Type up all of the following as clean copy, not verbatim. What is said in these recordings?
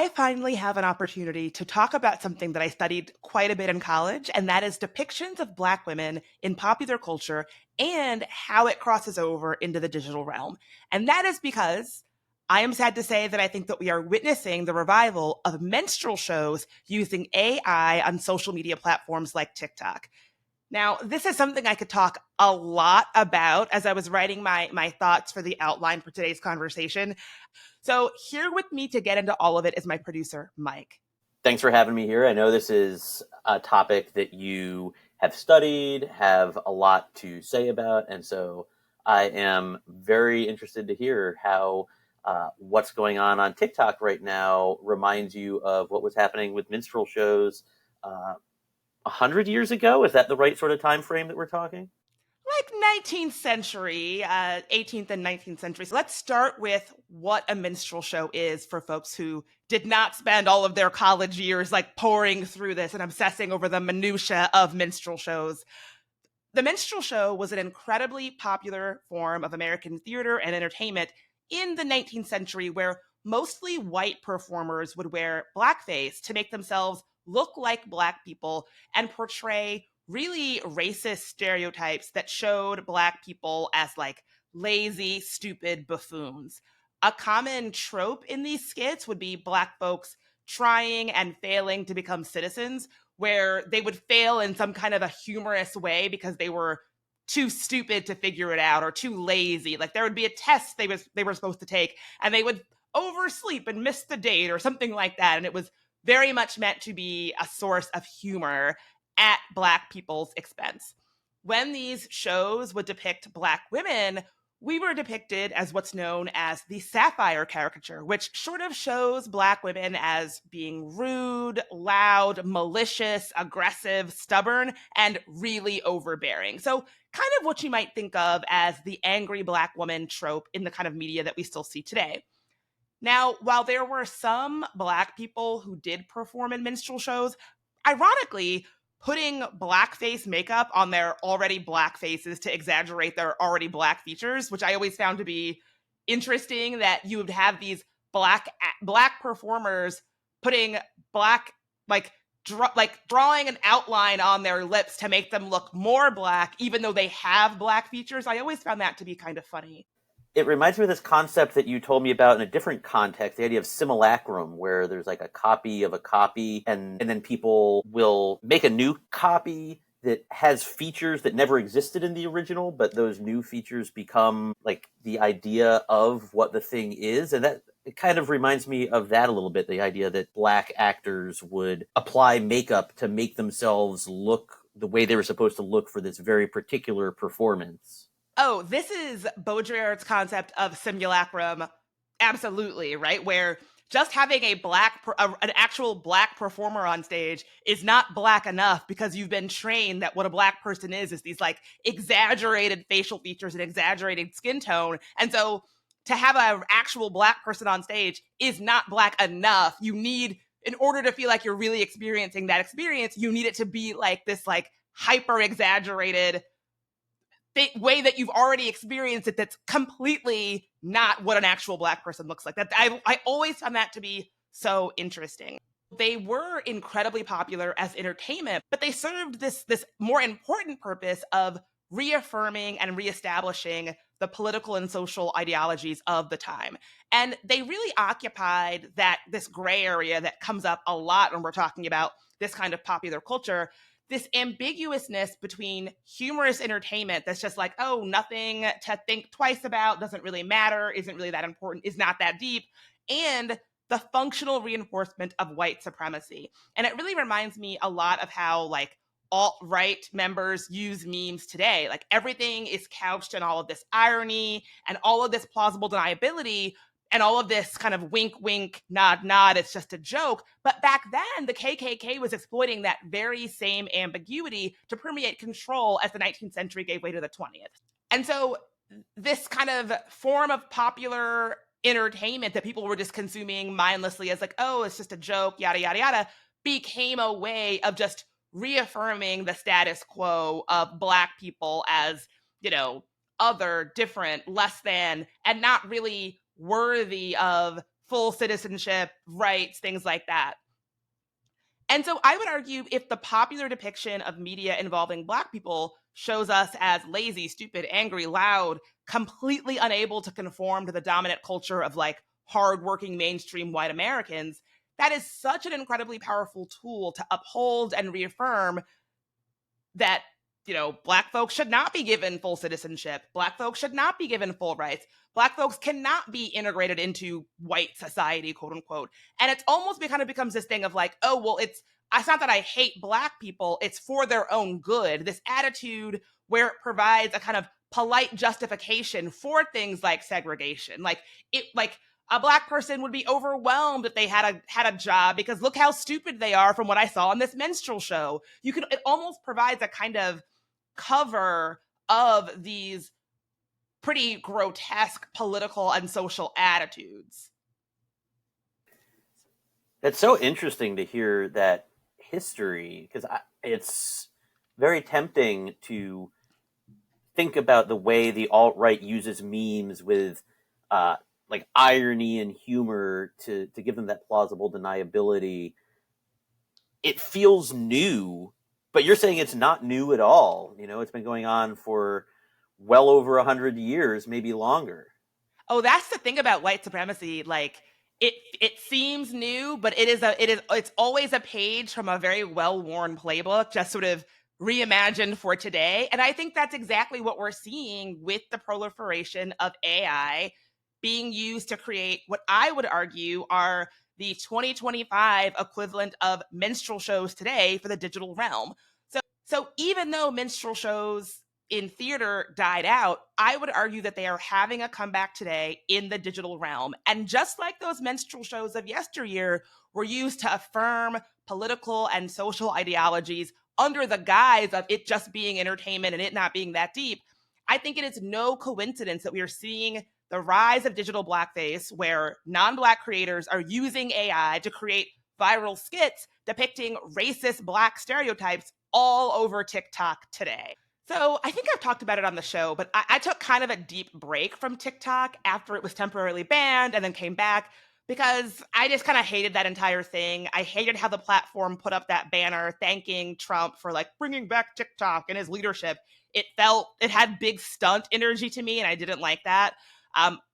I finally have an opportunity to talk about something that I studied quite a bit in college, and that is depictions of Black women in popular culture and how it crosses over into the digital realm. And that is because I am sad to say that I think that we are witnessing the revival of minstrel shows using AI on social media platforms like TikTok. Now, this is something I could talk a lot about as I was writing my thoughts for the outline for today's conversation. So, here with me to get into all of it is my producer, Mike. Thanks for having me here. I know this is a topic that you have studied, have a lot to say about, and so I am very interested to hear how what's going on TikTok right now reminds you of what was happening with minstrel shows 100 years ago. Is that the right sort of time frame that we're talking? Like 19th century, 18th and 19th century. So let's start with what a minstrel show is for folks who did not spend all of their college years like pouring through this and obsessing over the minutia of minstrel shows. The minstrel show was an incredibly popular form of American theater and entertainment in the 19th century where mostly white performers would wear blackface to make themselves look like Black people and portray really racist stereotypes that showed Black people as like lazy, stupid buffoons. A common trope in these skits would be Black folks trying and failing to become citizens, where they would fail in some kind of a humorous way because they were too stupid to figure it out or too lazy. Like there would be a test they were supposed to take and they would oversleep and miss the date or something like that. And it was very much meant to be a source of humor at Black people's expense. When these shows would depict Black women, we were depicted as what's known as the sapphire caricature, which sort of shows Black women as being rude, loud, malicious, aggressive, stubborn, and really overbearing. So, kind of what you might think of as the angry Black woman trope in the kind of media that we still see today. Now, while there were some Black people who did perform in minstrel shows, ironically, putting blackface makeup on their already Black faces to exaggerate their already Black features, which I always found to be interesting that you would have these black performers putting black drawing an outline on their lips to make them look more Black, even though they have Black features. I always found that to be kind of funny. It reminds me of this concept that you told me about in a different context, the idea of simulacrum, where there's like a copy of a copy, and then people will make a new copy that has features that never existed in the original, but those new features become like the idea of what the thing is. And that it kind of reminds me of that a little bit, the idea that Black actors would apply makeup to make themselves look the way they were supposed to look for this very particular performance. Oh, this is Baudrillard's concept of simulacrum. Absolutely, right? Where just having an actual Black performer on stage is not Black enough because you've been trained that what a Black person is these like exaggerated facial features and exaggerated skin tone. And so to have an actual Black person on stage is not Black enough. You need, in order to feel like you're really experiencing that experience, you need it to be like this like hyper exaggerated way that you've already experienced it that's completely not what an actual Black person looks like. That I always found that to be so interesting. They were incredibly popular as entertainment, but they served this more important purpose of reaffirming and reestablishing the political and social ideologies of the time. And they really occupied this gray area that comes up a lot when we're talking about this kind of popular culture, this ambiguousness between humorous entertainment that's just like, oh, nothing to think twice about, doesn't really matter, isn't really that important, is not that deep, and the functional reinforcement of white supremacy. And it really reminds me a lot of how like alt-right members use memes today. Like everything is couched in all of this irony and all of this plausible deniability, and all of this kind of wink, wink, nod, nod, it's just a joke. But back then, the KKK was exploiting that very same ambiguity to permeate control as the 19th century gave way to the 20th. And so this kind of form of popular entertainment that people were just consuming mindlessly as like, oh, it's just a joke, yada, yada, yada, became a way of just reaffirming the status quo of Black people as, other, different, less than, and not really worthy of full citizenship, rights, things like that. And so I would argue if the popular depiction of media involving Black people shows us as lazy, stupid, angry, loud, completely unable to conform to the dominant culture of like hardworking mainstream white Americans, that is such an incredibly powerful tool to uphold and reaffirm that, Black folks should not be given full citizenship. Black folks should not be given full rights. Black folks cannot be integrated into white society, quote unquote. And it's almost kind of becomes this thing of like, oh, well, it's not that I hate Black people, it's for their own good. This attitude where it provides a kind of polite justification for things like segregation. Like a Black person would be overwhelmed if they had a job because look how stupid they are from what I saw on this minstrel show. It almost provides a kind of cover of these pretty grotesque political and social attitudes. It's so interesting to hear that history, because it's very tempting to think about the way the alt-right uses memes with like irony and humor to give them that plausible deniability. It feels new, but you're saying it's not new at all. It's been going on for well over 100 years, maybe longer. Oh, that's the thing about white supremacy. Like it seems new, but it's always a page from a very well-worn playbook, just sort of reimagined for today. And I think that's exactly what we're seeing with the proliferation of AI being used to create what I would argue are the 2025 equivalent of minstrel shows today for the digital realm. So even though minstrel shows in theater died out, I would argue that they are having a comeback today in the digital realm. And just like those minstrel shows of yesteryear were used to affirm political and social ideologies under the guise of it just being entertainment and it not being that deep, I think it is no coincidence that we are seeing the rise of digital blackface, where non-Black creators are using AI to create viral skits depicting racist Black stereotypes all over TikTok today. So I think I've talked about it on the show, but I took kind of a deep break from TikTok after it was temporarily banned and then came back because I just kind of hated that entire thing. I hated how the platform put up that banner thanking Trump for like bringing back TikTok and his leadership. It had big stunt energy to me, and I didn't like that.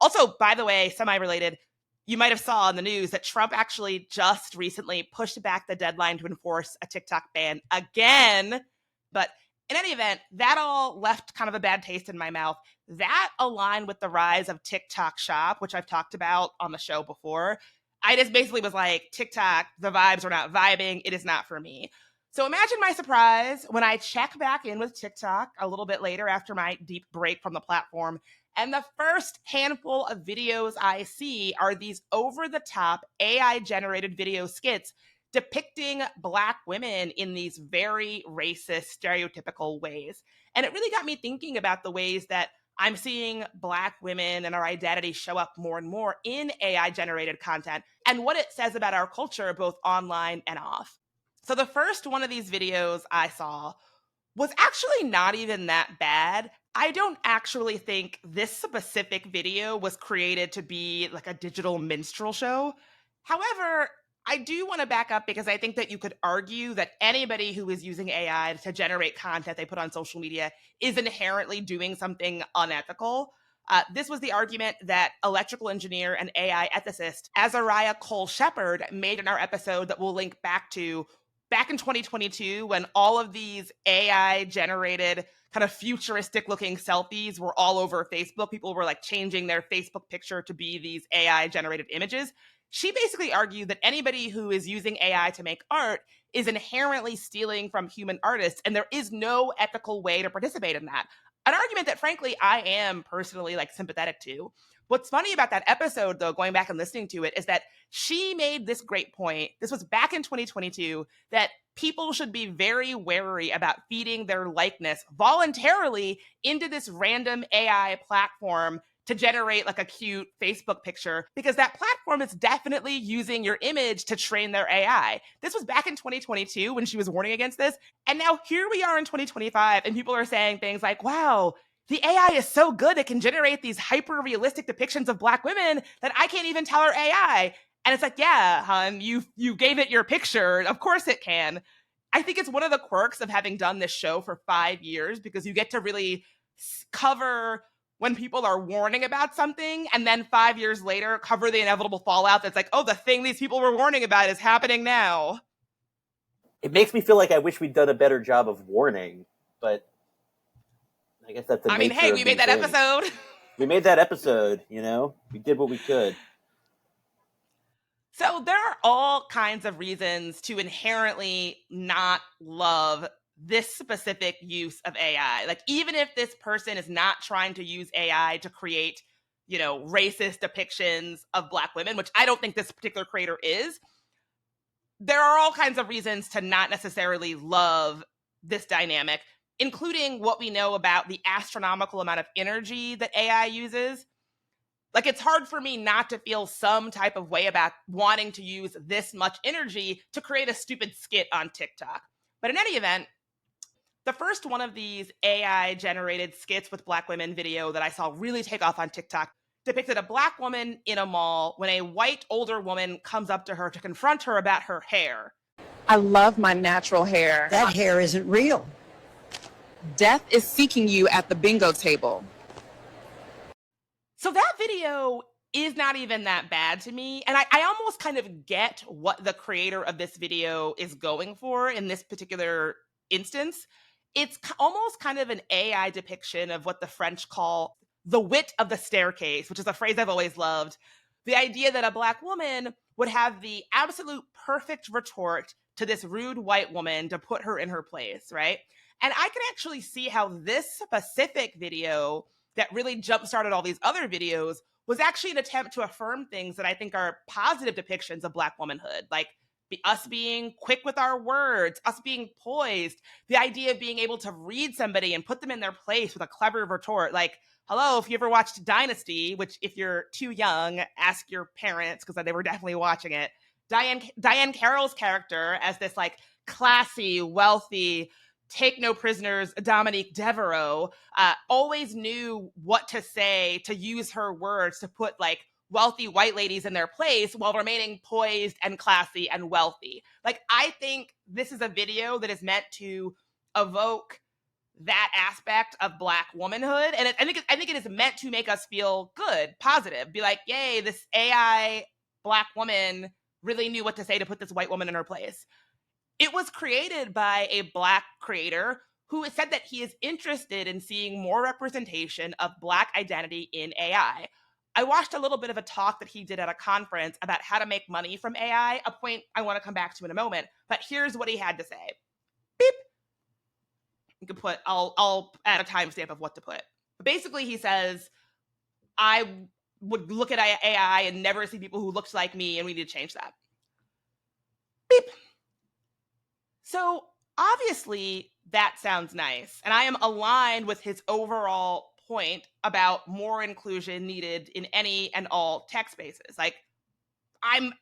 Also, by the way, semi-related, you might have saw in the news that Trump actually just recently pushed back the deadline to enforce a TikTok ban again. But in any event, that all left kind of a bad taste in my mouth. That aligned with the rise of TikTok Shop, which I've talked about on the show before. I just basically was like, TikTok, the vibes are not vibing. It is not for me. So imagine my surprise when I check back in with TikTok a little bit later after my deep break from the platform. And the first handful of videos I see are these over-the-top AI-generated video skits depicting Black women in these very racist, stereotypical ways. And it really got me thinking about the ways that I'm seeing Black women and our identity show up more and more in AI-generated content and what it says about our culture, both online and off. So the first one of these videos I saw was actually not even that bad. I don't actually think this specific video was created to be like a digital minstrel show. However, I do want to back up because I think that you could argue that anybody who is using AI to generate content they put on social media is inherently doing something unethical. This was the argument that electrical engineer and AI ethicist Azariah Cole Shepard made in our episode that we'll link back to back in 2022 when all of these AI generated kind of futuristic looking selfies were all over Facebook. People were like changing their Facebook picture to be these AI generated images. She basically argued that anybody who is using AI to make art is inherently stealing from human artists, and there is no ethical way to participate in that. An argument that, frankly, I am personally like sympathetic to. What's funny about that episode, though, going back and listening to it, is that she made this great point. This was back in 2022, that people should be very wary about feeding their likeness voluntarily into this random AI platform to generate like a cute Facebook picture, because that platform is definitely using your image to train their AI. This was back in 2022 when she was warning against this. And now here we are in 2025 and people are saying things like, wow, the AI is so good it can generate these hyper realistic depictions of Black women that I can't even tell her AI. And it's like, yeah, hon, you gave it your picture. Of course it can. I think it's one of the quirks of having done this show for 5 years, because you get to really cover when people are warning about something, and then 5 years later cover the inevitable fallout that's like, oh, the thing these people were warning about is happening now. It makes me feel like I wish we'd done a better job of warning, but I guess that's the I mean, nature hey, of we made these that things. episode. We made that episode, we did what we could. So there are all kinds of reasons to inherently not love this specific use of AI. Like, even if this person is not trying to use AI to create, racist depictions of Black women, which I don't think this particular creator is, there are all kinds of reasons to not necessarily love this dynamic, including what we know about the astronomical amount of energy that AI uses. Like, it's hard for me not to feel some type of way about wanting to use this much energy to create a stupid skit on TikTok. But in any event, the first one of these AI generated skits with Black women video that I saw really take off on TikTok depicted a Black woman in a mall when a white older woman comes up to her to confront her about her hair. I love my natural hair. That hair isn't real. Death is seeking you at the bingo table. So that video is not even that bad to me. And I almost kind of get what the creator of this video is going for in this particular instance. It's almost kind of an AI depiction of what the French call the wit of the staircase, which is a phrase I've always loved. The idea that a Black woman would have the absolute perfect retort to this rude white woman to put her in her place, right? And I can actually see how this specific video that really jump-started all these other videos was actually an attempt to affirm things that I think are positive depictions of Black womanhood, like us being quick with our words, us being poised, the idea of being able to read somebody and put them in their place with a clever retort. Like, hello, if you ever watched Dynasty, which if you're too young, ask your parents, because they were definitely watching it. Diane Carroll's character as this like classy, wealthy, take no prisoners Dominique Devereaux always knew what to say to use her words to put like wealthy white ladies in their place while remaining poised and classy and wealthy. Like, I think this is a video that is meant to evoke that aspect of Black womanhood, and I think it is meant to make us feel good, positive, be like, yay, this AI Black woman really knew what to say to put this white woman in her place. It was created by a Black creator who has said that he is interested in seeing more representation of Black identity in AI. I watched a little bit of a talk that he did at a conference about how to make money from AI, a point I want to come back to in a moment. But here's what he had to say. Beep. You can put, I'll add a timestamp of what to put. But basically, he says, I would look at AI and never see people who looked like me, and we need to change that. Beep. So obviously that sounds nice, and I am aligned with his overall point about more inclusion needed in any and all tech spaces. Like, I'm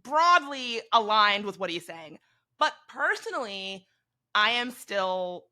broadly aligned with what he's saying, but personally, I am still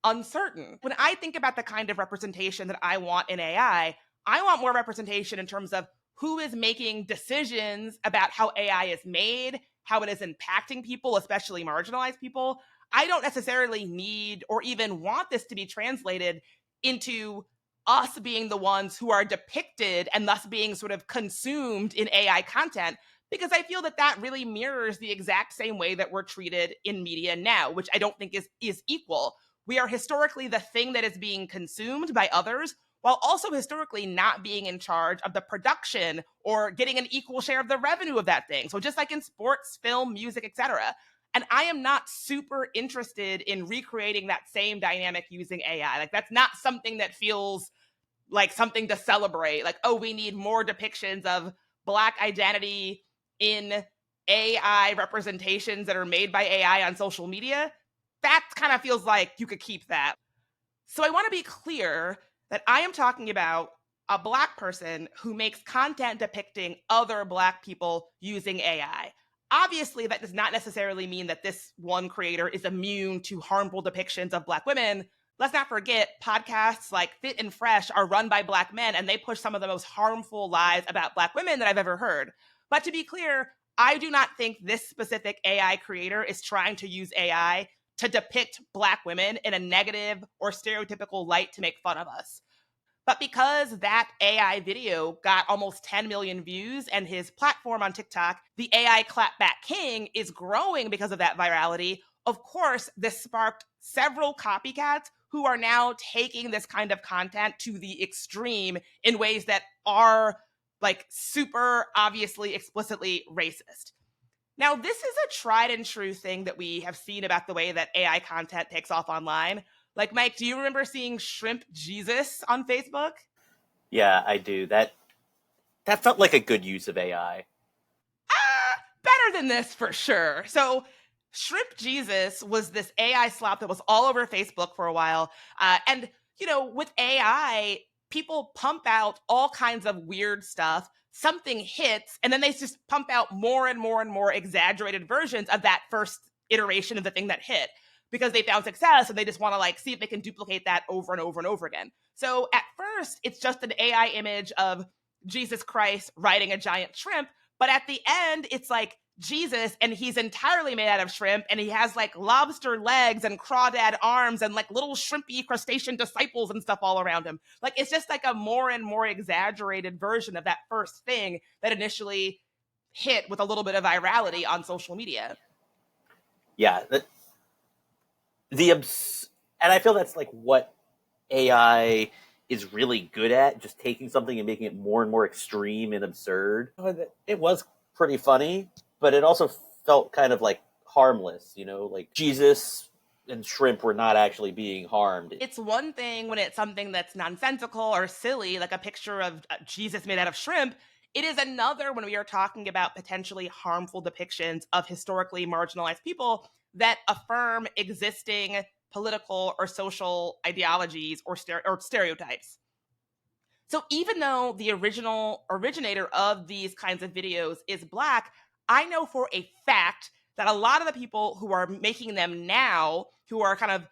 uncertain. When I think about the kind of representation that I want in AI, I want more representation in terms of who is making decisions about how AI is made, how it is impacting people, especially marginalized people. I don't necessarily need or even want this to be translated into us being the ones who are depicted and thus being sort of consumed in AI content, because I feel that that really mirrors the exact same way that we're treated in media now, which I don't think is equal. We are historically the thing that is being consumed by others, while also historically not being in charge of the production or getting an equal share of the revenue of that thing. So just like in sports, film, music, etc. And I am not super interested in recreating that same dynamic using AI. Like, that's not something that feels like something to celebrate. Like, oh, we need more depictions of Black identity in AI representations that are made by AI on social media. That kind of feels like you could keep that. So I want to be clear that I am talking about a Black person who makes content depicting other Black people using AI. Obviously, that does not necessarily mean that this one creator is immune to harmful depictions of Black women, let's not forget podcasts like Fit and Fresh are run by Black men, and they push some of the most harmful lies about Black women that I've ever heard. But to be clear, I do not think this specific AI creator is trying to use AI to depict Black women in a negative or stereotypical light to make fun of us. But because that AI video got almost 10 million views and his platform on TikTok, the AI Clapback King, is growing because of that virality, of course, this sparked several copycats who are now taking this kind of content to the extreme in ways that are like super obviously explicitly racist. Now, this is a tried and true thing that we have seen about the way that AI content takes off online. Like, Mike, do you remember seeing Shrimp Jesus on Facebook? Yeah, I do. That felt like a good use of AI. Better than this for sure. So, Shrimp Jesus was this AI slop that was all over Facebook for a while. And, with AI, people pump out all kinds of weird stuff. Something hits, and then they just pump out more and more and more exaggerated versions of that first iteration of the thing that hit because they found success and they just want to like see if they can duplicate that over and over and over again. So at first, it's just an AI image of Jesus Christ riding a giant shrimp. But at the end, it's like Jesus, and he's entirely made out of shrimp, and he has like lobster legs and crawdad arms and like little shrimpy crustacean disciples and stuff all around him. Like it's just like a more and more exaggerated version of that first thing that initially hit with a little bit of virality on social media. Yeah, and I feel that's like what AI is really good at, just taking something and making it more and more extreme and absurd. It was pretty funny, but it also felt kind of like harmless, like Jesus and shrimp were not actually being harmed. It's one thing when it's something that's nonsensical or silly, like a picture of Jesus made out of shrimp. It is another when we are talking about potentially harmful depictions of historically marginalized people that affirm existing political or social ideologies or stereotypes. So even though the original originator of these kinds of videos is Black, I know for a fact that a lot of the people who are making them now, who are kind of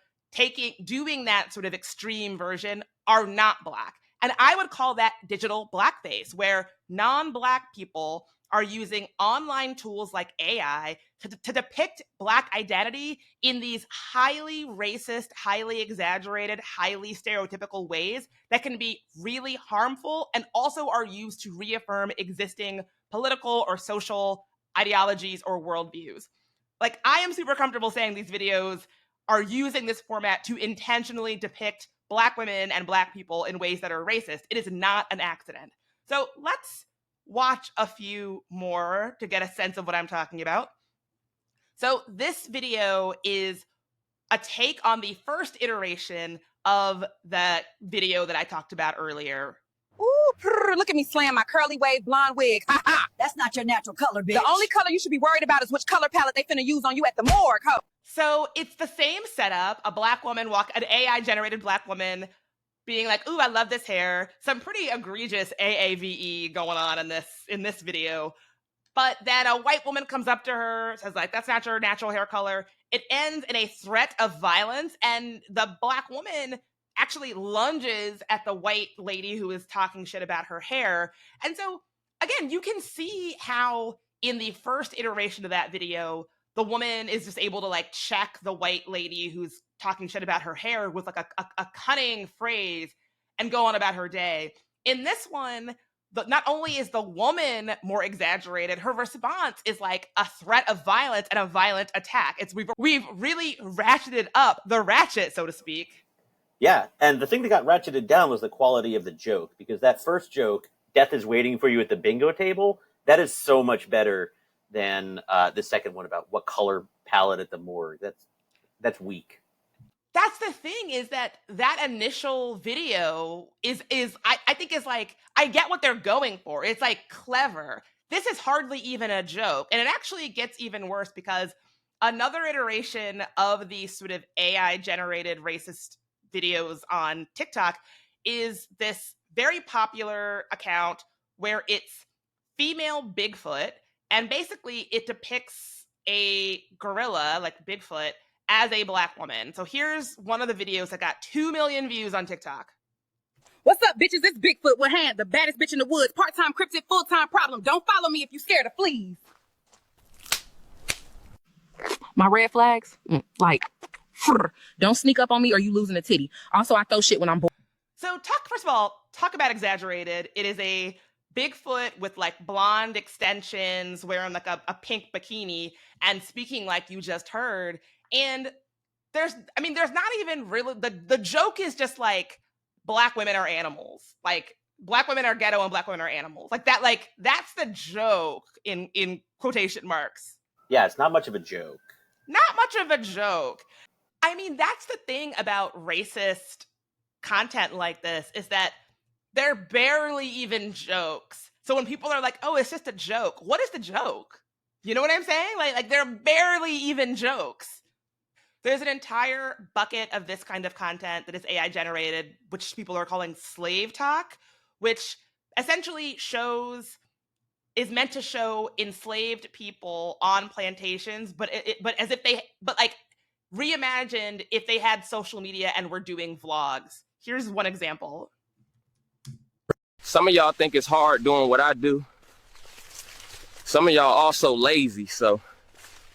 doing that sort of extreme version, are not Black. And I would call that digital blackface, where non-Black people are using online tools like AI to depict Black identity in these highly racist, highly exaggerated, highly stereotypical ways that can be really harmful and also are used to reaffirm existing political or social ideologies or worldviews. Like, I am super comfortable saying these videos are using this format to intentionally depict Black women and Black people in ways that are racist. It is not an accident. So let's watch a few more to get a sense of what I'm talking about. So this video is a take on the first iteration of the video that I talked about earlier. Ooh, look at me slam my curly wave blonde wig. Ha ha! That's not your natural color, bitch. The only color you should be worried about is which color palette they finna use on you at the morgue, ho. So it's the same setup, an AI generated Black woman being like, ooh, I love this hair. Some pretty egregious AAVE going on in this video. But then a white woman comes up to her, says like, that's not your natural hair color. It ends in a threat of violence, and the Black woman actually lunges at the white lady who is talking shit about her hair. And so, again, you can see how in the first iteration of that video, the woman is just able to like check the white lady who's talking shit about her hair with like a cunning phrase and go on about her day. In this one, not only is the woman more exaggerated, her response is like a threat of violence and a violent attack. We've really ratcheted up the ratchet, so to speak. Yeah, and the thing that got ratcheted down was the quality of the joke, because that first joke, death is waiting for you at the bingo table, that is so much better than the second one about what color palette at the morgue. That's weak. That's the thing, is that initial video is I think is like, I get what they're going for. It's like clever. This is hardly even a joke. And it actually gets even worse because another iteration of these sort of AI generated racist videos on TikTok is this very popular account where it's female Bigfoot, and basically it depicts a gorilla like Bigfoot as a Black woman. So here's one of the videos that got 2 million views on TikTok. What's up, bitches? It's Bigfoot with hand, the baddest bitch in the woods. Part-time cryptid, full-time problem. Don't follow me if you scared of fleas. My red flags? Don't sneak up on me or you losing a titty. Also, I throw shit when I'm bored. So first of all, talk about exaggerated. It is a Bigfoot with like blonde extensions, wearing like a pink bikini and speaking like you just heard. And there's not even really, the joke is just like Black women are animals. Like Black women are ghetto and Black women are animals. That's the joke in quotation marks. Yeah, it's not much of a joke. Not much of a joke. I mean, that's the thing about racist content like this, is that they're barely even jokes. So when people are like, oh, it's just a joke, what is the joke? You know what I'm saying? Like they're barely even jokes. There's an entire bucket of this kind of content that is AI generated, which people are calling slave talk, which essentially is meant to show enslaved people on plantations, but reimagined if they had social media and were doing vlogs. Here's one example. Some of y'all think it's hard doing what I do. Some of y'all also lazy, so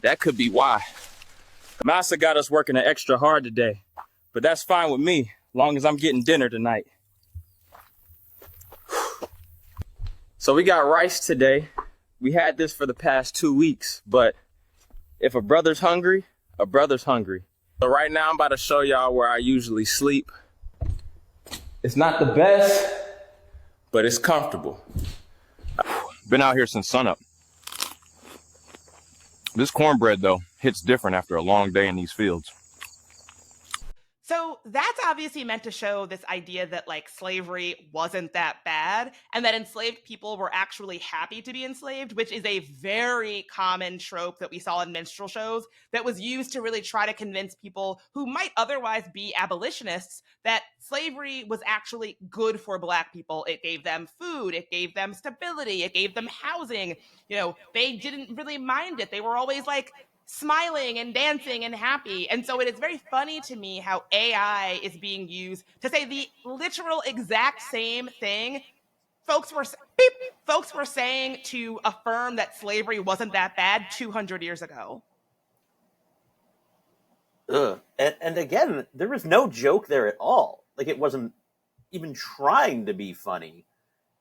that could be why. Massa got us working extra hard today, but that's fine with me, long as I'm getting dinner tonight. So we got rice today. We had this for the past 2 weeks, but if a brother's hungry, a brother's hungry. So right now I'm about to show y'all where I usually sleep. It's not the best, but it's comfortable. Been out here since sunup. This cornbread, though, hits different after a long day in these fields. So that's obviously meant to show this idea that like slavery wasn't that bad and that enslaved people were actually happy to be enslaved, which is a very common trope that we saw in minstrel shows that was used to really try to convince people who might otherwise be abolitionists that slavery was actually good for Black people. It gave them food, it gave them stability, it gave them housing. You know, they didn't really mind it. They were always like smiling and dancing and happy. And so it is very funny to me how AI is being used to say the literal exact same thing folks were saying to affirm that slavery wasn't that bad 200 years ago. Ugh. And again, there was no joke there at all. Like, it wasn't even trying to be funny.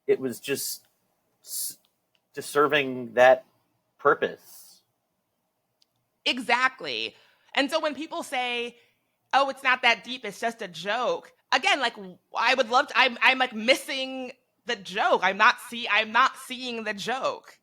It was just serving that purpose. Exactly. And so when people say, oh, it's not that deep, it's just a joke, again, like I would love to, I'm like missing the joke. I'm not seeing the joke.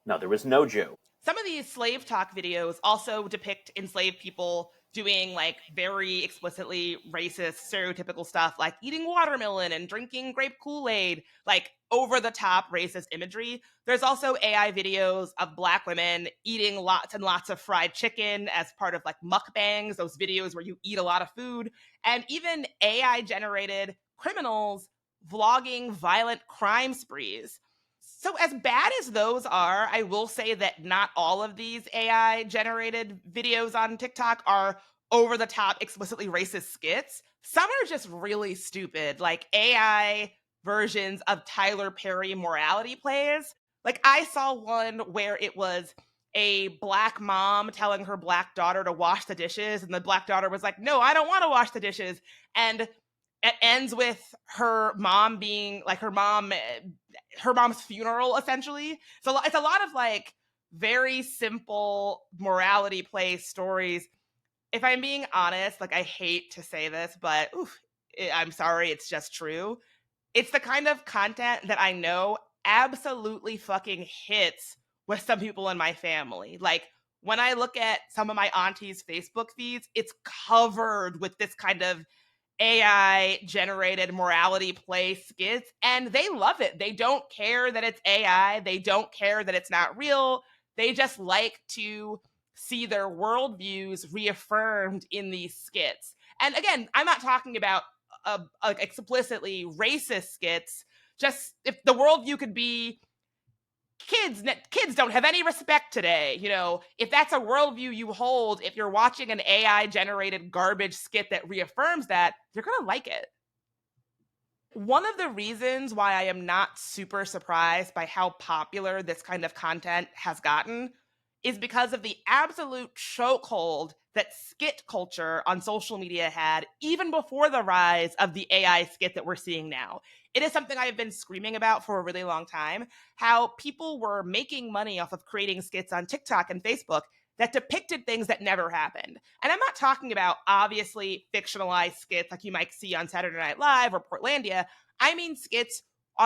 No, there was no joke. Some of these slave talk videos also depict enslaved people doing like very explicitly racist, stereotypical stuff like eating watermelon and drinking grape Kool-Aid, like over the top racist imagery. There's also AI videos of Black women eating lots and lots of fried chicken as part of like mukbangs, those videos where you eat a lot of food, and even AI generated criminals vlogging violent crime sprees. So as bad as those are, I will say that not all of these AI generated videos on TikTok are over the top, explicitly racist skits. Some are just really stupid, like AI versions of Tyler Perry morality plays. Like I saw one where it was a Black mom telling her Black daughter to wash the dishes, and the Black daughter was like, no, I don't want to wash the dishes. And it ends with her mom being like her mom's funeral, essentially. So it's a lot of like very simple morality play stories. If I'm being honest, like I hate to say this, but I'm sorry, it's just true. It's the kind of content that I know absolutely fucking hits with some people in my family. Like when I look at some of my auntie's Facebook feeds, it's covered with this kind of AI generated morality play skits, and they love it. They don't care that it's AI. They don't care that it's not real. They just like to see their worldviews reaffirmed in these skits. And again, I'm not talking about explicitly racist skits. Just if the worldview could be kids don't have any respect today. If that's a worldview you hold, if you're watching an AI generated garbage skit that reaffirms that, you're going to like it. One of the reasons why I am not super surprised by how popular this kind of content has gotten is because of the absolute chokehold that skit culture on social media had even before the rise of the AI skit that we're seeing now. It is something I have been screaming about for a really long time, how people were making money off of creating skits on TikTok and Facebook that depicted things that never happened. And I'm not talking about obviously fictionalized skits like you might see on Saturday Night Live or Portlandia. I mean skits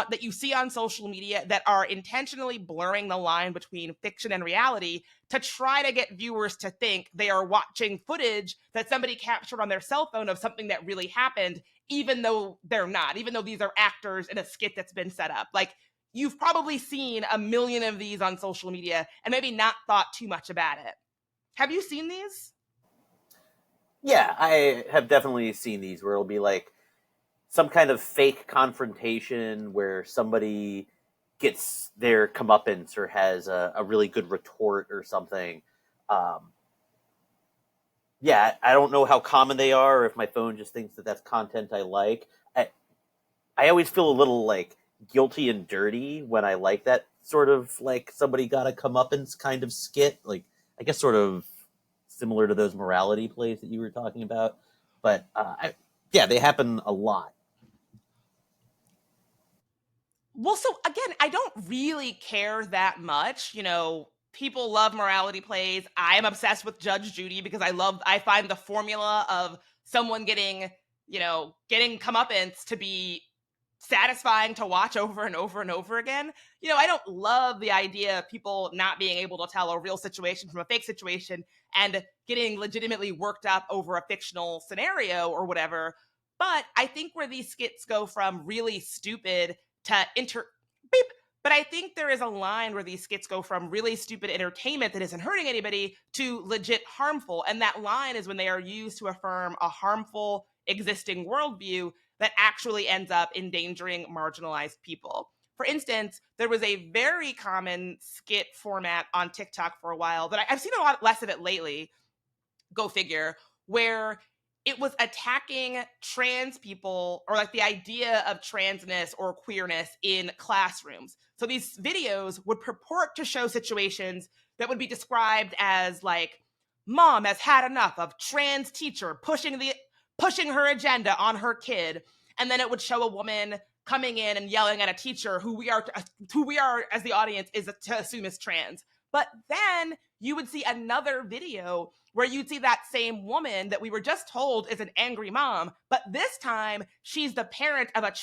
that you see on social media that are intentionally blurring the line between fiction and reality to try to get viewers to think they are watching footage that somebody captured on their cell phone of something that really happened, even though they're not, even though these are actors in a skit that's been set up. Like, you've probably seen a million of these on social media and maybe not thought too much about it. Have you seen these? Yeah, I have definitely seen these where it'll be like some kind of fake confrontation where somebody gets their comeuppance or has a really good retort or something. Yeah, I don't know how common they are or if my phone just thinks that that's content I like. I always feel a little like guilty and dirty when I like that sort of like somebody got a comeuppance kind of skit. Like, I guess sort of similar to those morality plays that you were talking about. But yeah, they happen a lot. Well, so again, I don't really care that much. People love morality plays. I am obsessed with Judge Judy because I find the formula of someone getting comeuppance to be satisfying to watch over and over and over again. I don't love the idea of people not being able to tell a real situation from a fake situation and getting legitimately worked up over a fictional scenario or whatever. But I think where these skits go from really stupid to beep. But I think there is a line where these skits go from really stupid entertainment that isn't hurting anybody to legit harmful. And that line is when they are used to affirm a harmful existing worldview that actually ends up endangering marginalized people. For instance, there was a very common skit format on TikTok for a while that I've seen a lot less of it lately, go figure, where it was attacking trans people or like the idea of transness or queerness in classrooms. So these videos would purport to show situations that would be described as like, mom has had enough of trans teacher pushing her agenda on her kid. And then it would show a woman coming in and yelling at a teacher who we are as the audience is to assume is trans. But then you would see another video where you'd see that same woman that we were just told is an angry mom, but this time she's the parent of a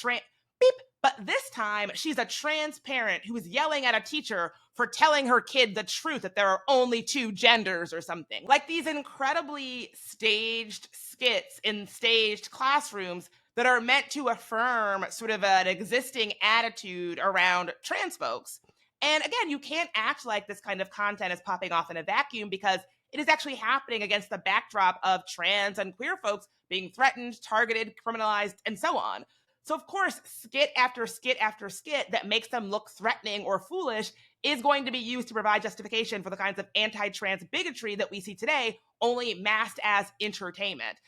but this time she's a trans parent who is yelling at a teacher for telling her kid the truth that there are only two genders or something. Like these incredibly staged skits in staged classrooms that are meant to affirm sort of an existing attitude around trans folks. And again, you can't act like this kind of content is popping off in a vacuum because it is actually happening against the backdrop of trans and queer folks being threatened, targeted, criminalized, and so on. So, of course, skit after skit after skit that makes them look threatening or foolish is going to be used to provide justification for the kinds of anti-trans bigotry that we see today, only masked as entertainment.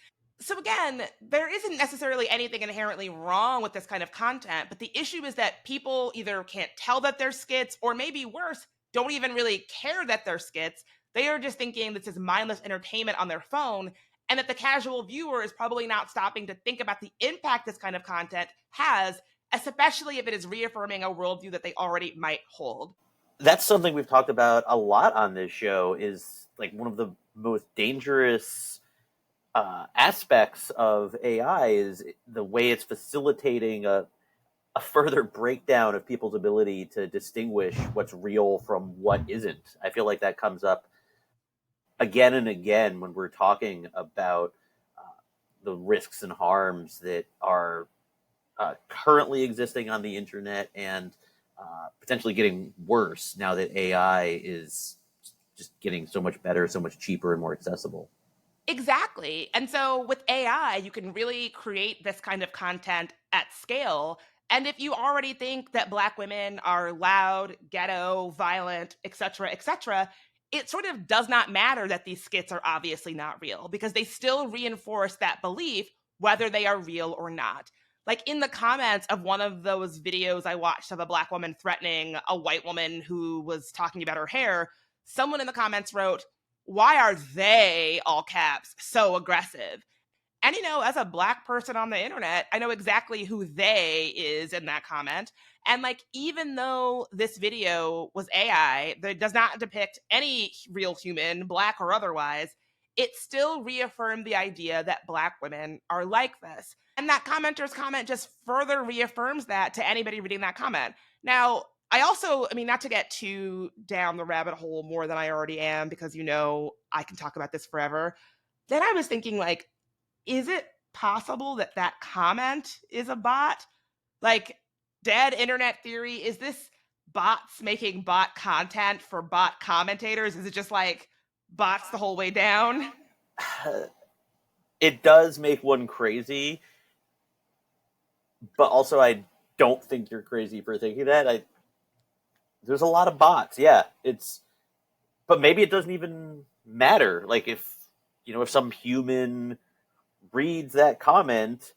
So again, there isn't necessarily anything inherently wrong with this kind of content, but the issue is that people either can't tell that they're skits, or maybe worse, don't even really care that they're skits. They are just thinking this is mindless entertainment on their phone, and that the casual viewer is probably not stopping to think about the impact this kind of content has, especially if it is reaffirming a worldview that they already might hold. That's something we've talked about a lot on this show, is like one of the most dangerous aspects of AI is the way it's facilitating a further breakdown of people's ability to distinguish what's real from what isn't. I feel like that comes up again and again when we're talking about the risks and harms that are currently existing on the internet and potentially getting worse now that AI is just getting so much better, so much cheaper and more accessible. Exactly. And so with AI, you can really create this kind of content at scale. And if you already think that Black women are loud, ghetto, violent, etc., it sort of does not matter that these skits are obviously not real because they still reinforce that belief whether they are real or not. Like in the comments of one of those videos I watched of a Black woman threatening a white woman who was talking about her hair, someone in the comments wrote, "Why are they, all caps, so aggressive?" And, as a Black person on the internet, I know exactly who they is in that comment. And like, even though this video was AI, that does not depict any real human, Black or otherwise, it still reaffirmed the idea that Black women are like this. And that commenter's comment just further reaffirms that to anybody reading that comment. Now, not to get too down the rabbit hole more than I already am, because I can talk about this forever. Then I was thinking, like, is it possible that that comment is a bot? Like, dead internet theory, is this bots making bot content for bot commentators? Is it just like bots the whole way down? It does make one crazy, but also I don't think you're crazy for thinking that. There's a lot of bots, yeah. But maybe it doesn't even matter. Like if some human reads that comment,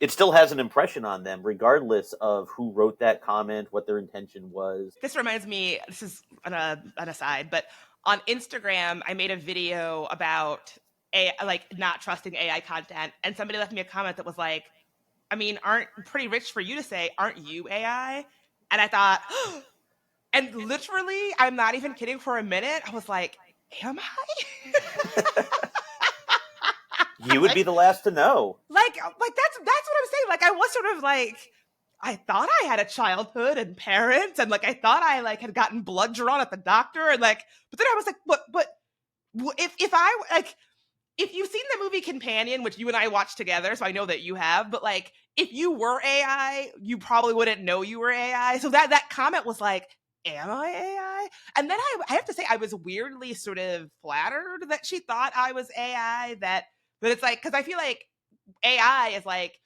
it still has an impression on them, regardless of who wrote that comment, what their intention was. This reminds me, this is an aside, but on Instagram, I made a video about not trusting AI content, and somebody left me a comment that was like, aren't pretty rich for you to say, aren't you AI? And I thought, and literally, I'm not even kidding, for a minute, I was like, am I? You would be the last to know. Like that's what I'm saying. Like I was sort of like, I thought I had a childhood and parents, and like I thought I like had gotten blood drawn at the doctor, and like, but then I was like, but if you've seen the movie Companion, which you and I watched together, so I know that you have, but like if you were AI, you probably wouldn't know you were AI. So that comment was like, am I AI? And then I have to say I was weirdly sort of flattered that she thought I was AI. But it's like, because I feel like AI is like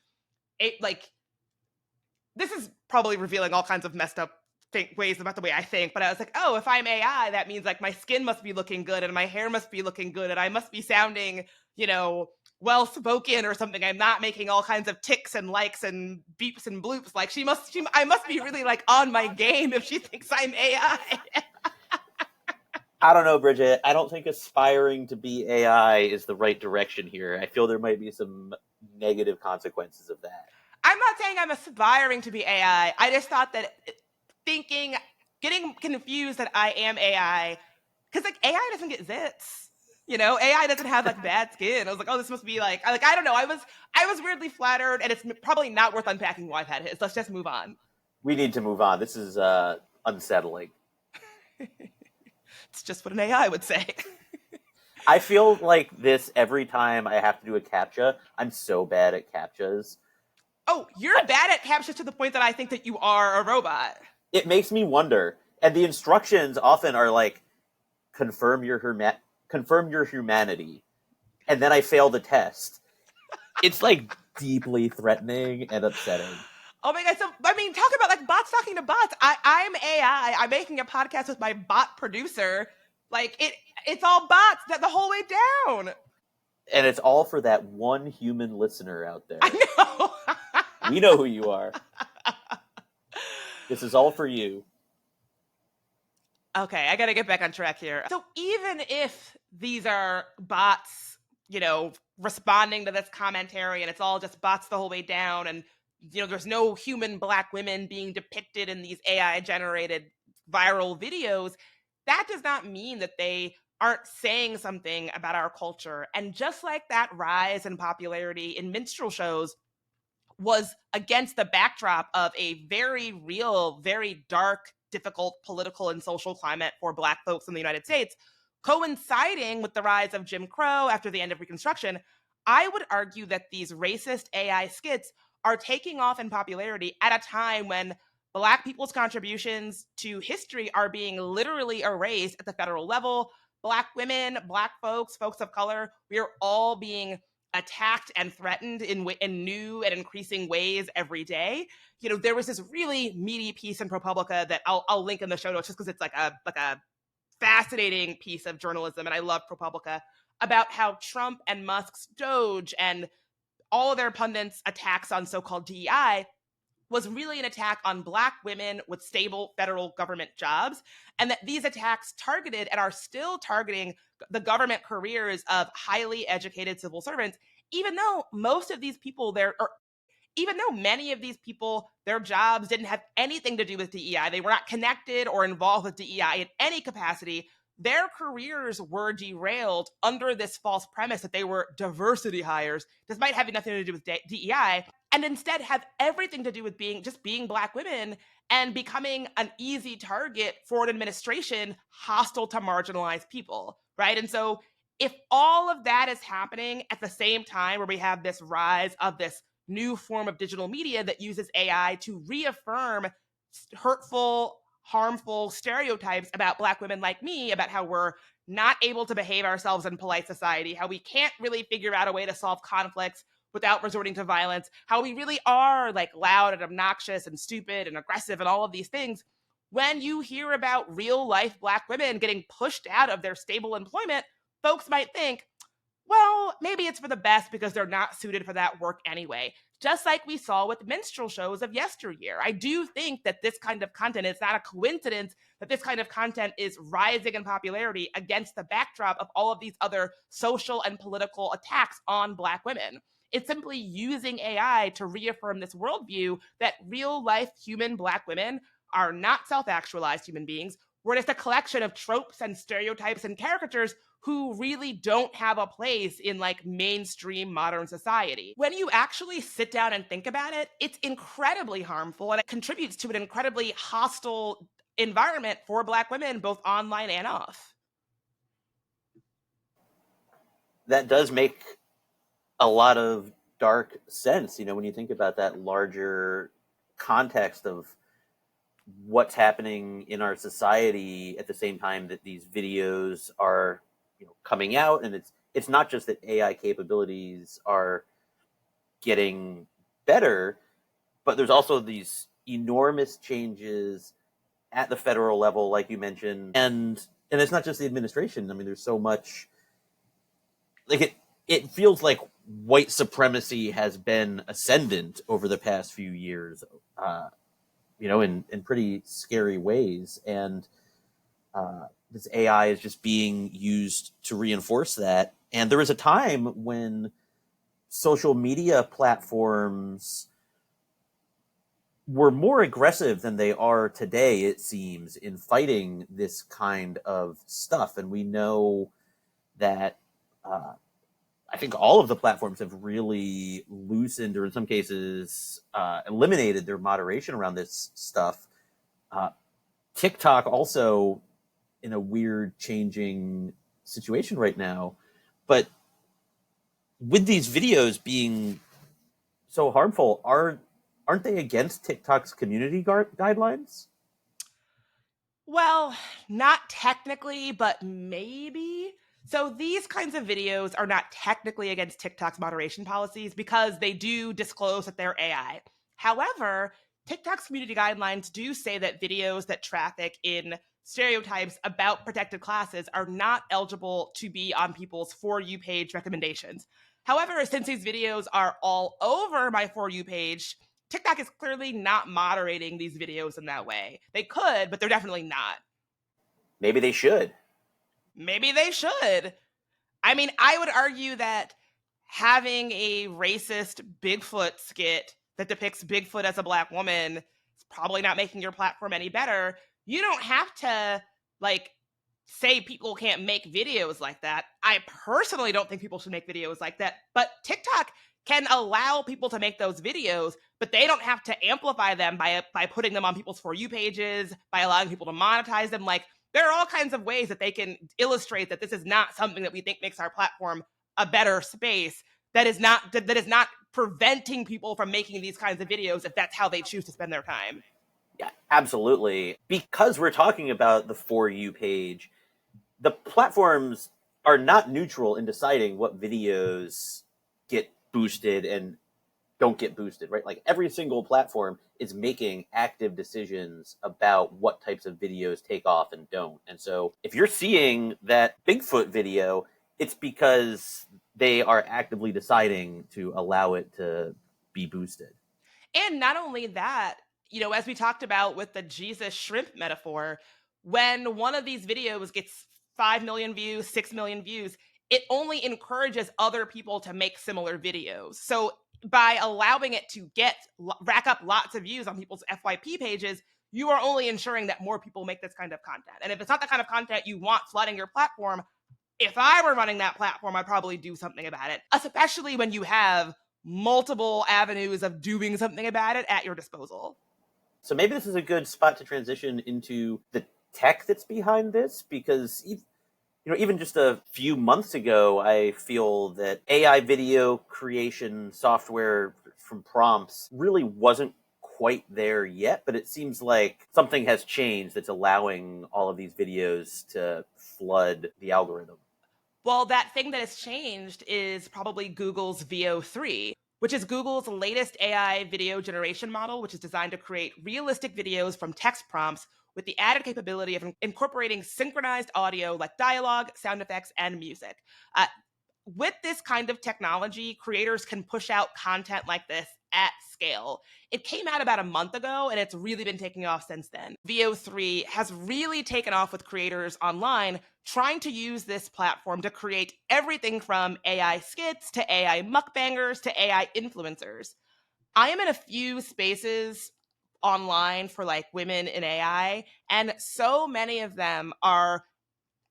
this is probably revealing all kinds of messed up ways about the way I think, but I was like, oh, if I'm AI, that means like my skin must be looking good and my hair must be looking good and I must be sounding, well spoken or something. I'm not making all kinds of ticks and likes and beeps and bloops. Like I must be really like on my game if she thinks I'm AI. I don't know, Bridget. I don't think aspiring to be AI is the right direction here. I feel there might be some negative consequences of that. I'm not saying I'm aspiring to be AI. I just thought that getting confused that I am AI, because like AI doesn't get zits. AI doesn't have like bad skin. I was like, oh, this must be like I don't know. I was weirdly flattered, and it's probably not worth unpacking why I've had his. Let's just move on. We need to move on. This is unsettling. It's just what an AI would say. I feel like this every time I have to do a CAPTCHA. I'm so bad at CAPTCHAs. Oh, you're bad at CAPTCHAs to the point that I think that you are a robot. It makes me wonder. And the instructions often are like, confirm your humanity. And then I fail the test. It's like deeply threatening and upsetting. Oh my God. So, talk about like bots talking to bots. I'm AI. I'm making a podcast with my bot producer. Like it's all bots the whole way down. And it's all for that one human listener out there. I know. We know who you are. This is all for you. Okay, I got to get back on track here. So even if these are bots, responding to this commentary and it's all just bots the whole way down and, there's no human Black women being depicted in these AI generated viral videos, that does not mean that they aren't saying something about our culture. And just like that rise in popularity in minstrel shows was against the backdrop of a very real, very dark, difficult political and social climate for Black folks in the United States, coinciding with the rise of Jim Crow after the end of Reconstruction, I would argue that these racist AI skits are taking off in popularity at a time when Black people's contributions to history are being literally erased at the federal level. Black women, Black folks, folks of color, we are all being attacked and threatened in new and increasing ways every day. There was this really meaty piece in ProPublica that I'll link in the show notes, just because it's like a fascinating piece of journalism, and I love ProPublica, about how Trump and Musk's Doge and all of their pundits' attacks on so-called DEI was really an attack on Black women with stable federal government jobs, and that these attacks targeted and are still targeting the government careers of highly educated civil servants, even though most of these people even though many of these people, their jobs didn't have anything to do with DEI, they were not connected or involved with DEI in any capacity, their careers were derailed under this false premise that they were diversity hires, despite having nothing to do with DEI, and instead have everything to do with being Black women and becoming an easy target for an administration hostile to marginalized people, right? And so if all of that is happening at the same time where we have this rise of this new form of digital media that uses AI to reaffirm hurtful, harmful stereotypes about Black women like me, about how we're not able to behave ourselves in polite society, how we can't really figure out a way to solve conflicts without resorting to violence, how we really are like loud and obnoxious and stupid and aggressive and all of these things. When you hear about real life Black women getting pushed out of their stable employment, folks might think, well, maybe it's for the best because they're not suited for that work anyway. Just like we saw with minstrel shows of yesteryear. I do think that this kind of content, it's not a coincidence that this kind of content is rising in popularity against the backdrop of all of these other social and political attacks on Black women. It's simply using AI to reaffirm this worldview that real life human Black women are not self-actualized human beings. We're just a collection of tropes and stereotypes and caricatures who really don't have a place in like mainstream modern society. When you actually sit down and think about it, it's incredibly harmful and it contributes to an incredibly hostile environment for Black women, both online and off. That does make a lot of dark sense, when you think about that larger context of what's happening in our society at the same time that these videos are coming out. And it's not just that AI capabilities are getting better, but there's also these enormous changes at the federal level, like you mentioned, and it's not just the administration. I mean, there's so much, like it feels like white supremacy has been ascendant over the past few years, in pretty scary ways. And this AI is just being used to reinforce that. And there was a time when social media platforms were more aggressive than they are today, it seems, in fighting this kind of stuff. And we know that I think all of the platforms have really loosened, or in some cases eliminated their moderation around this stuff. TikTok also in a weird changing situation right now. But with these videos being so harmful, aren't they against TikTok's community guidelines? Well, not technically, but maybe. So these kinds of videos are not technically against TikTok's moderation policies because they do disclose that they're AI. However, TikTok's community guidelines do say that videos that traffic in stereotypes about protected classes are not eligible to be on people's For You page recommendations. However, since these videos are all over my For You page, TikTok is clearly not moderating these videos in that way. They could, but they're definitely not. Maybe they should. Maybe they should. I mean, I would argue that having a racist Bigfoot skit that depicts Bigfoot as a Black woman is probably not making your platform any better. You don't have to, say people can't make videos like that. I personally don't think people should make videos like that, but TikTok can allow people to make those videos, but they don't have to amplify them by putting them on people's For You pages, by allowing people to monetize them. There are all kinds of ways that they can illustrate that this is not something that we think makes our platform a better space, that is not preventing people from making these kinds of videos if that's how they choose to spend their time. Yeah, absolutely. Because we're talking about the For You page, the platforms are not neutral in deciding what videos get boosted and don't get boosted, right? Like every single platform is making active decisions about what types of videos take off and don't. And so if you're seeing that Bigfoot video, it's because they are actively deciding to allow it to be boosted. And not only that, as we talked about with the Jesus shrimp metaphor, when one of these videos gets 5 million views, 6 million views, it only encourages other people to make similar videos. So by allowing it to rack up lots of views on people's FYP pages, you are only ensuring that more people make this kind of content. And if it's not the kind of content you want flooding your platform, if I were running that platform, I'd probably do something about it, especially when you have multiple avenues of doing something about it at your disposal. So maybe this is a good spot to transition into the tech that's behind this, because even just a few months ago, I feel that AI video creation software from prompts really wasn't quite there yet, but it seems like something has changed that's allowing all of these videos to flood the algorithm. Well, that thing that has changed is probably Google's VO3, which is Google's latest AI video generation model, which is designed to create realistic videos from text prompts with the added capability of incorporating synchronized audio like dialogue, sound effects, and music. With this kind of technology, creators can push out content like this at scale. It came out about a month ago, and it's really been taking off since then. VO3 has really taken off with creators online trying to use this platform to create everything from AI skits to AI mukbangers to AI influencers. I am in a few spaces online for like women in AI, and so many of them are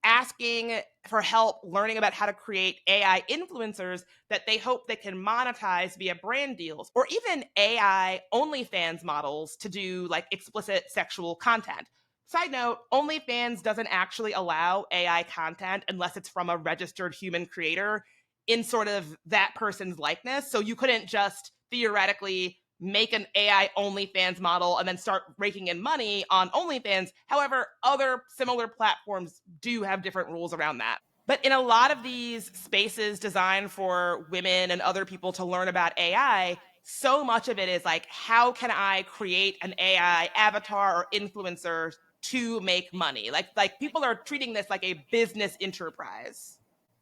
asking for help learning about how to create AI influencers that they hope they can monetize via brand deals, or even AI OnlyFans models to do like explicit sexual content. Side note, OnlyFans doesn't actually allow AI content unless it's from a registered human creator in sort of that person's likeness. So you couldn't just theoretically make an AI OnlyFans model and then start raking in money on OnlyFans. However, other similar platforms do have different rules around that. But in a lot of these spaces designed for women and other people to learn about AI, so much of it is like, how can I create an AI avatar or influencer to make money? Like people are treating this like a business enterprise.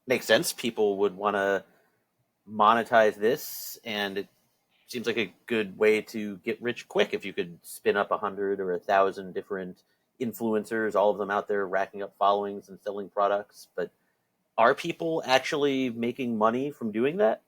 Makes sense. People would want to monetize this, and it seems like a good way to get rich quick if you could spin up 100 or 1,000 different influencers, all of them out there racking up followings and selling products. But are people actually making money from doing that?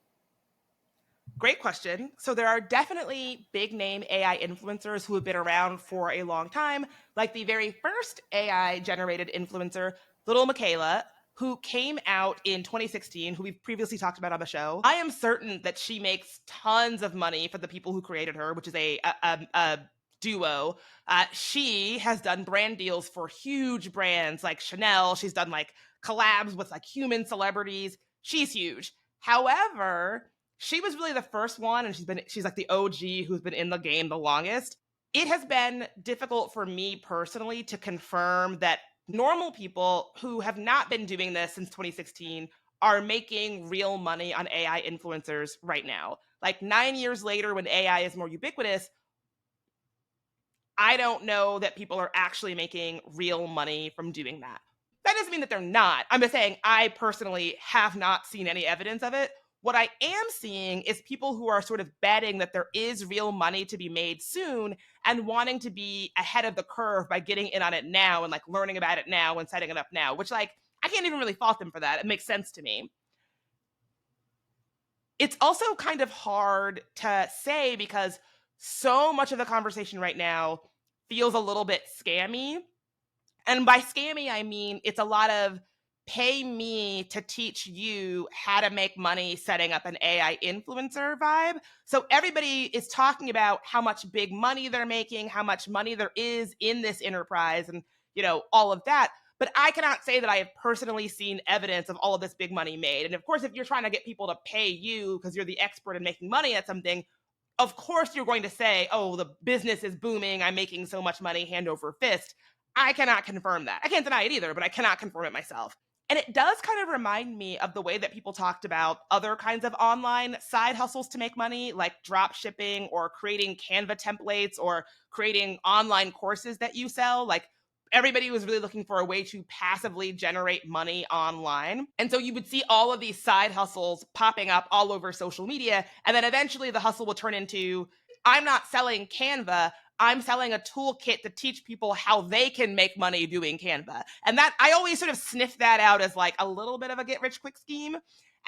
Great question. So there are definitely big name AI influencers who have been around for a long time, like the very first AI generated influencer, Little Michaela, who came out in 2016, who we've previously talked about on the show. I am certain that she makes tons of money for the people who created her, which is a duo. She has done brand deals for huge brands like Chanel. She's done like collabs with like human celebrities. She's huge. However, she was really the first one, and she's like the OG who's been in the game the longest. It has been difficult for me personally to confirm that normal people who have not been doing this since 2016 are making real money on AI influencers right now. Like 9 years later, when AI is more ubiquitous, I don't know that people are actually making real money from doing that. That doesn't mean that they're not. I'm just saying I personally have not seen any evidence of it. What I am seeing is people who are sort of betting that there is real money to be made soon and wanting to be ahead of the curve by getting in on it now and like learning about it now and setting it up now, which like I can't even really fault them for that. It makes sense to me. It's also kind of hard to say because so much of the conversation right now feels a little bit scammy. And by scammy, I mean it's a lot of pay me to teach you how to make money setting up an AI influencer vibe. So everybody is talking about how much big money they're making, how much money there is in this enterprise, and all of that. But I cannot say that I have personally seen evidence of all of this big money made. And of course, if you're trying to get people to pay you because you're the expert in making money at something, of course you're going to say, oh, the business is booming, I'm making so much money hand over fist. I cannot confirm that. I can't deny it either, but I cannot confirm it myself. And it does kind of remind me of the way that people talked about other kinds of online side hustles to make money, like drop shipping or creating Canva templates or creating online courses that you sell. Like everybody was really looking for a way to passively generate money online. And so you would see all of these side hustles popping up all over social media. And then eventually the hustle will turn into, I'm not selling Canva, I'm selling a toolkit to teach people how they can make money doing Canva. And that I always sort of sniff that out as like a little bit of a get rich quick scheme.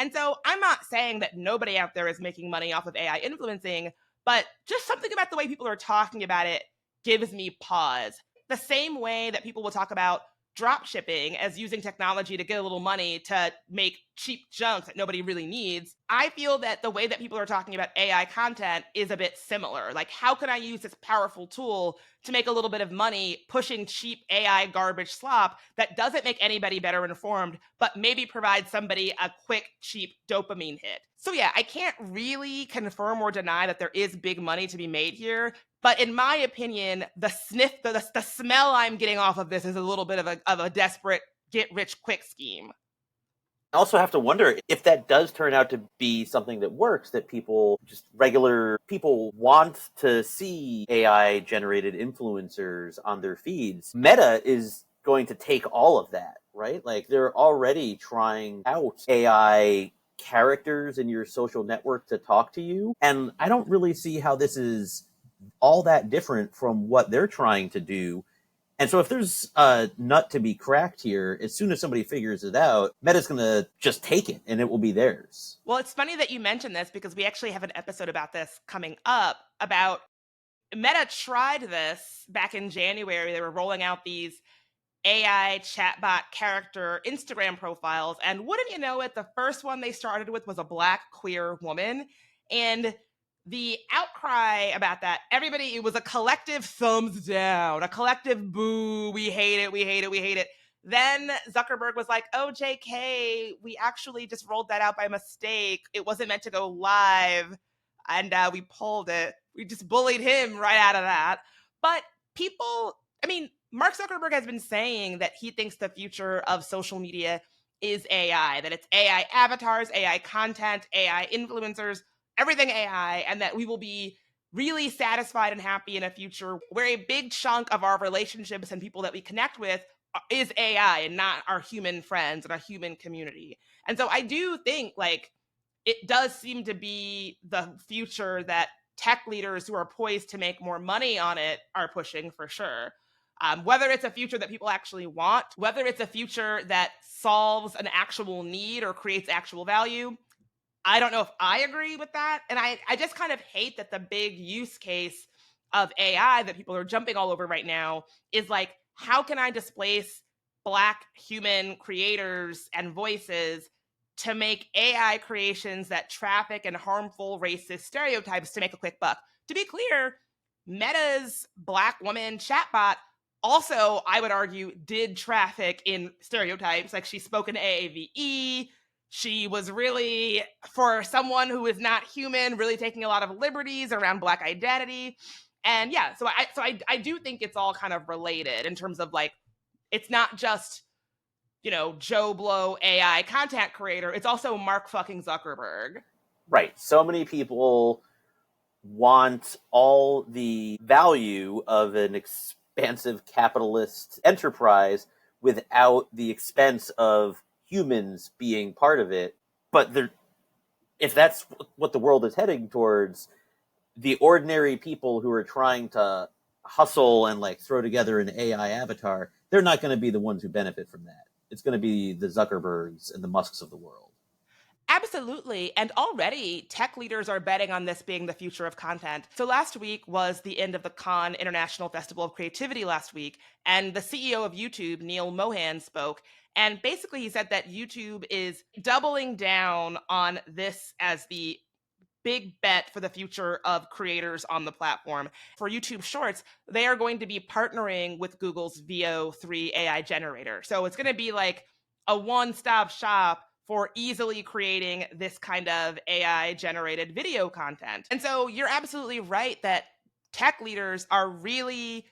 And so I'm not saying that nobody out there is making money off of AI influencing, but just something about the way people are talking about it gives me pause. The same way that people will talk about drop shipping as using technology to get a little money to make cheap junk that nobody really needs, I feel that the way that people are talking about AI content is a bit similar. Like, how can I use this powerful tool to make a little bit of money pushing cheap AI garbage slop that doesn't make anybody better informed, but maybe provide somebody a quick, cheap dopamine hit? So yeah, I can't really confirm or deny that there is big money to be made here. But in my opinion, the smell I'm getting off of this is a little bit of a desperate get rich quick scheme. I also have to wonder if that does turn out to be something that works, that people, just regular people, want to see AI generated influencers on their feeds. Meta is going to take all of that, right? Like, they're already trying out AI characters in your social network to talk to you. And I don't really see how this is all that different from what they're trying to do. And so if there's a nut to be cracked here, as soon as somebody figures it out, Meta's going to just take it and it will be theirs. Well, it's funny that you mentioned this because we actually have an episode about this coming up about Meta tried this back in January. They were rolling out these AI chatbot character Instagram profiles. And wouldn't you know it, the first one they started with was a Black queer woman. And the outcry about that, everybody, it was a collective thumbs down, a collective boo, we hate it, we hate it, we hate it. Then Zuckerberg was like, oh, JK, we actually just rolled that out by mistake. It wasn't meant to go live. And we pulled it. We just bullied him right out of that. But people, I mean, Mark Zuckerberg has been saying that he thinks the future of social media is AI, that it's AI avatars, AI content, AI influencers, everything AI, and that we will be really satisfied and happy in a future where a big chunk of our relationships and people that we connect with is AI and not our human friends and our human community. And so I do think like it does seem to be the future that tech leaders who are poised to make more money on it are pushing for sure. Whether it's a future that people actually want, whether it's a future that solves an actual need or creates actual value, I don't know if I agree with that. And I just kind of hate that the big use case of AI that people are jumping all over right now is like, how can I displace Black human creators and voices to make AI creations that traffic and harmful racist stereotypes to make a quick buck? To be clear, Meta's Black woman chatbot also, I would argue, did traffic in stereotypes. Like, she spoke in AAVE. She was really, for someone who is not human, really taking a lot of liberties around Black identity. And yeah, so I do think it's all kind of related in terms of like, it's not just, you know, Joe Blow AI content creator. It's also Mark fucking Zuckerberg. Right. So many people want all the value of an expansive capitalist enterprise without the expense of humans being part of it. But if that's what the world is heading towards, the ordinary people who are trying to hustle and like throw together an AI avatar, they're not going to be the ones who benefit from that. It's going to be the Zuckerbergs and the Musks of the world. Absolutely. And already tech leaders are betting on this being the future of content. So last week was the end of the Cannes International Festival of Creativity last week. And the CEO of YouTube, Neil Mohan, spoke. And basically he said that YouTube is doubling down on this as the big bet for the future of creators on the platform. For YouTube Shorts, they are going to be partnering with Google's VO3 AI generator. So it's going to be like a one-stop shop for easily creating this kind of AI generated video content. And so you're absolutely right that tech leaders are really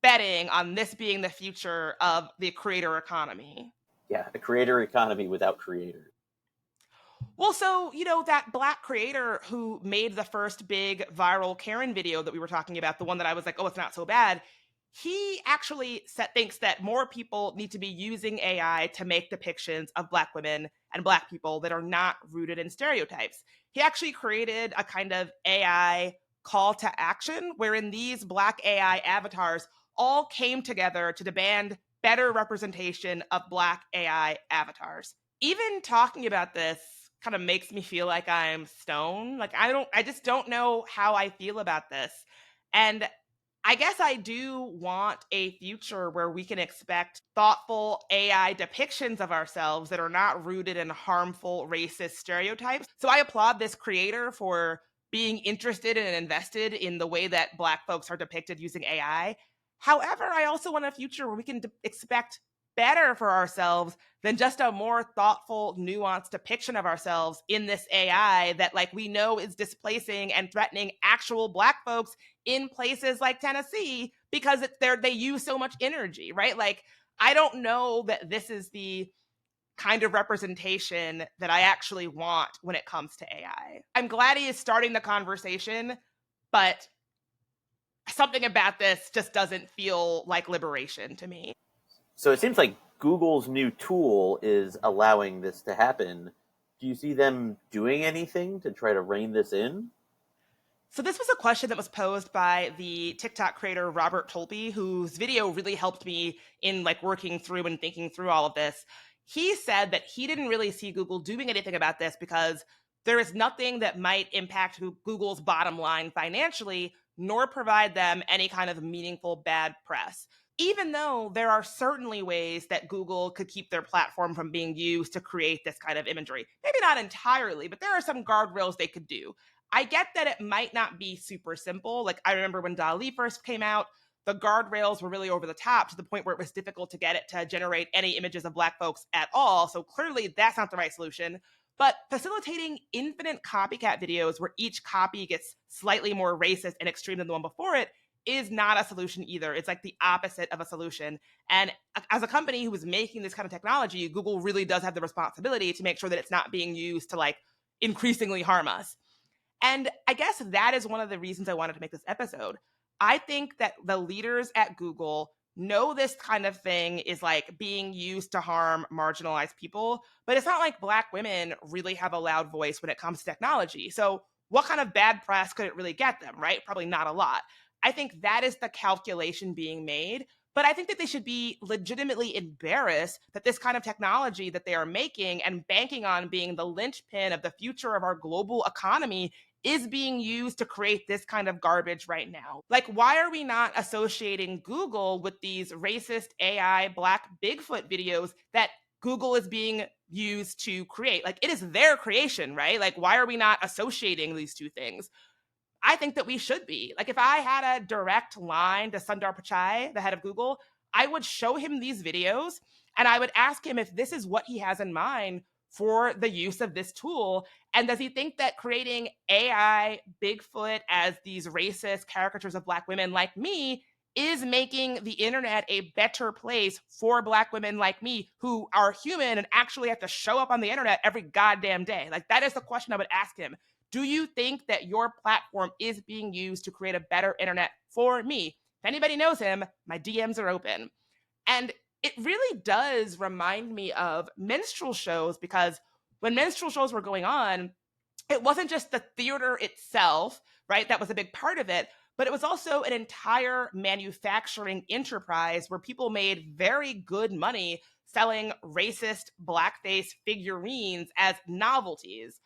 betting on this being the future of the creator economy. Yeah, a creator economy without creators. Well, so, that black creator who made the first big viral Karen video that we were talking about, the one that I was like, oh, it's not so bad. He actually thinks that more people need to be using AI to make depictions of Black women and Black people that are not rooted in stereotypes. He actually created a kind of AI call to action wherein these Black AI avatars all came together to demand better representation of Black AI avatars. Even talking about this kind of makes me feel like I'm stoned. Like I just don't know how I feel about this. And I guess I do want a future where we can expect thoughtful AI depictions of ourselves that are not rooted in harmful racist stereotypes. So I applaud this creator for being interested and invested in the way that Black folks are depicted using AI. However, I also want a future where we can expect better for ourselves than just a more thoughtful, nuanced depiction of ourselves in this AI that, like, we know is displacing and threatening actual Black folks in places like Tennessee because they use so much energy, right? Like, I don't know that this is the kind of representation that I actually want when it comes to AI. I'm glad he is starting the conversation, but something about this just doesn't feel like liberation to me. So it seems like Google's new tool is allowing this to happen. Do you see them doing anything to try to rein this in? So this was a question that was posed by the TikTok creator Robert Tolby, whose video really helped me in like working through and thinking through all of this. He said that he didn't really see Google doing anything about this because there is nothing that might impact Google's bottom line financially, nor provide them any kind of meaningful bad press. Even though there are certainly ways that Google could keep their platform from being used to create this kind of imagery. Maybe not entirely, but there are some guardrails they could do. I get that it might not be super simple. Like, I remember when DALL-E first came out, the guardrails were really over the top to the point where it was difficult to get it to generate any images of Black folks at all. So clearly that's not the right solution. But facilitating infinite copycat videos where each copy gets slightly more racist and extreme than the one before it is not a solution either. It's like the opposite of a solution. And as a company who is making this kind of technology, Google really does have the responsibility to make sure that it's not being used to like increasingly harm us. And I guess that is one of the reasons I wanted to make this episode. I think that the leaders at Google know this kind of thing is like being used to harm marginalized people, but it's not like Black women really have a loud voice when it comes to technology. So what kind of bad press could it really get them, right? Probably not a lot. I think that is the calculation being made. But I think that they should be legitimately embarrassed that this kind of technology that they are making and banking on being the linchpin of the future of our global economy is being used to create this kind of garbage right now. Like, why are we not associating Google with these racist AI Black Bigfoot videos that Google is being used to create? Like, it is their creation, right? Like, why are we not associating these two things? I think that we should be. Like, if I had a direct line to Sundar Pichai, the head of Google, I would show him these videos and I would ask him if this is what he has in mind for the use of this tool. And does he think that creating AI Bigfoot as these racist caricatures of Black women like me is making the internet a better place for Black women like me who are human and actually have to show up on the internet every goddamn day? Like, that is the question I would ask him. Do you think that your platform is being used to create a better internet for me? If anybody knows him, my DMs are open. And it really does remind me of minstrel shows, because when minstrel shows were going on, it wasn't just the theater itself, right? That was a big part of it, but it was also an entire manufacturing enterprise where people made very good money selling racist blackface figurines as novelties.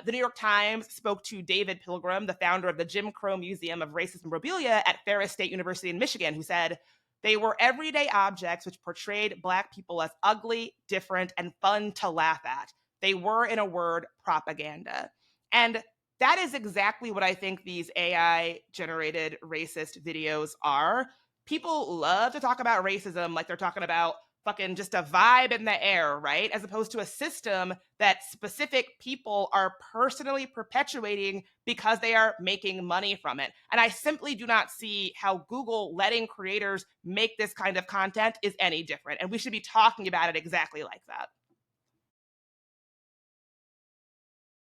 The New York Times spoke to David Pilgrim, the founder of the Jim Crow Museum of Racist Memorabilia at Ferris State University in Michigan, who said, they were everyday objects which portrayed Black people as ugly, different, and fun to laugh at. They were, in a word, propaganda. And that is exactly what I think these AI-generated racist videos are. People love to talk about racism like they're talking about fucking just a vibe in the air, right? As opposed to a system that specific people are personally perpetuating because they are making money from it. And I simply do not see how Google letting creators make this kind of content is any different. And we should be talking about it exactly like that.